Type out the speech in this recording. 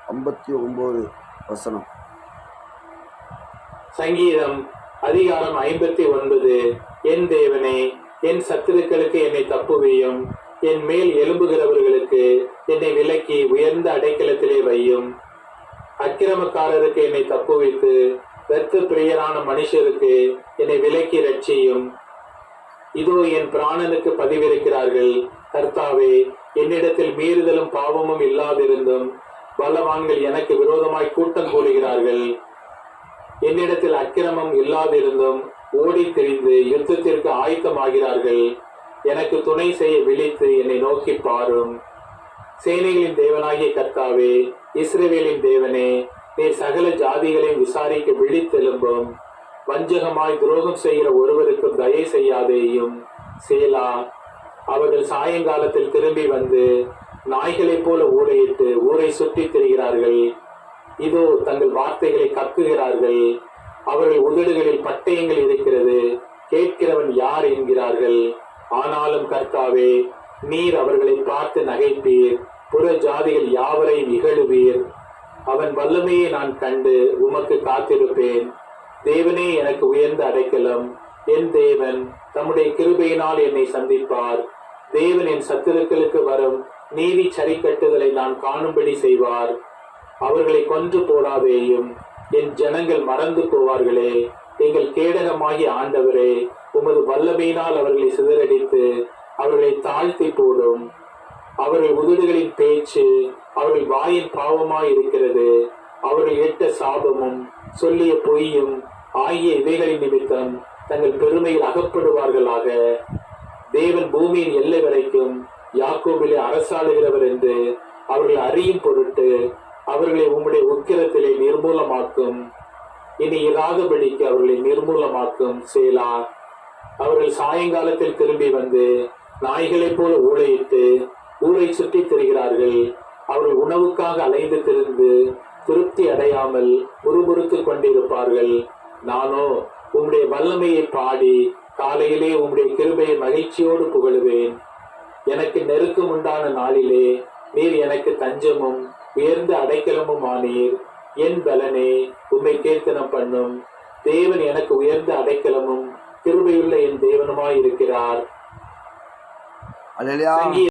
59 சங்கீதம் அதிகாரம் 59. என் தேவனே, என் சத்துருக்களுக்கு என்னை தப்புவியும், என் மேல் எழும்புகிறவர்களுக்கு என்னை விலக்கி உயர்ந்த அடைக்கலத்திலே வையும். அக்கிரமக்காரருக்கு என்னை தப்புவித்து இரத்த பிரியரான மனுஷருக்கு என்னை விலக்கி ரட்சியும். இதோ என் பிராணனுக்கு பதிவிருக்கிறார்கள். கர்த்தாவே, என்னிடத்தில் மீறுதலும் பாவமும் இல்லாதிருந்தும் பலவான்கள் எனக்கு விரோதமாய் கூட்டம் கூடுகிறார்கள். என்னிடத்தில் அக்கிரமம் இல்லாதிருந்தும் ஓடி திரிந்து யுத்தத்திற்கு ஆயத்தமாகிறார்கள். எனக்கு துணை செய்ய விழித்து என்னை நோக்கி பாரும். சேனைகளின் தேவனாகிய கர்த்தாவே, இஸ்ரவேலின் தேவனே, நீர் சகல ஜாதிகளையும் விசாரிக்க விழித்தெழும்பும். வஞ்சகமாய் துரோகம் செய்கிற ஒருவருக்கும் தயை செய்யாதேயும். சேலா. அவர்கள் சாயங்காலத்தில் திரும்பி வந்து நாய்களைப் போல ஊரையிட்டு ஊரை சுற்றி திரிகிறார்கள். இதோ தங்கள் வார்த்தைகளை கக்குகிறார்கள். அவர்கள் உதடுகளில் பட்டயங்கள் இருக்கிறது. கேட்கிறவன் யார் என்கிறார்கள். ஆனாலும் கர்த்தாவே, நீர் அவர்களை பார்த்து நகைப்பீர். புற ஜாதிகள் யாவரையும் இகழுவீர். அவன் வல்லமையை நான் கண்டு உமக்கு காத்திருப்பேன். தேவனே எனக்கு உயர்ந்த அடைக்கலம். என் தேவன் தம்முடைய கிருபையினால் என்னை சந்திப்பார். தேவன் என் சத்துருக்களுக்கு வரும் நீதி சரிக்கட்டுதலை நான் காணும்படி செய்வார். அவர்களை கொன்று போடாதேயும். என் ஜனங்கள் மறந்து போவார்களே. எங்கள் கேடகமாகி ஆண்டவரே, உமது வல்லமையினால் அவர்களை சிதறடித்து அவர்களை தாழ்த்தி போடும். அவர்கள் உதடுகளின் பேச்சு அவர்கள் வாயின் பாவமாய் இருக்கிறது. அவர்கள் ஏற்ற சாபமும் சொல்லிய பொய்யும் ஆகிய இவைகளின் நிமித்தம் தங்கள் பெருமையில் அகப்படுவார்களாக. தேவன் பூமியின் எல்லை வரைக்கும் யாக்கோபிலே அரசாளுகிறவர் என்று அவர்கள் அறியும் பொருட்டு அவர்களை உம்முடைய உக்கிரத்திலே நிர்மூலமாக்கும். இனி இராதபடிக்கு அவர்களை நிர்மூலமாக்கும். சேலா. அவர்கள் சாயங்காலத்தில் திரும்பி வந்து நாய்களைப் போல ஊழையிட்டு ஊரை சுற்றி திரிகிறார்கள். அவர்கள் உணவுக்காக அலைந்து திரிந்து திருப்தி அடையாமல் முறுமுறுத்து கொண்டிருப்பார்கள். நானோ உம்முடைய வல்லமையை பாடி காலையிலே உம்முடைய கிருபையை மகிழ்ச்சியோடு புகழுவேன். எனக்கு நெருக்கம் உண்டான நாளிலே நீர் எனக்கு தஞ்சமும் உயர்ந்த அடைக்கலமும் ஆனீர். என் பலனே, உம்மை கீர்த்தனம் பண்ணும். தேவன் எனக்கு உயர்ந்த அடைக்கலமும் கிருபையுள்ள என் தேவனுமாய் இருக்கிறார்.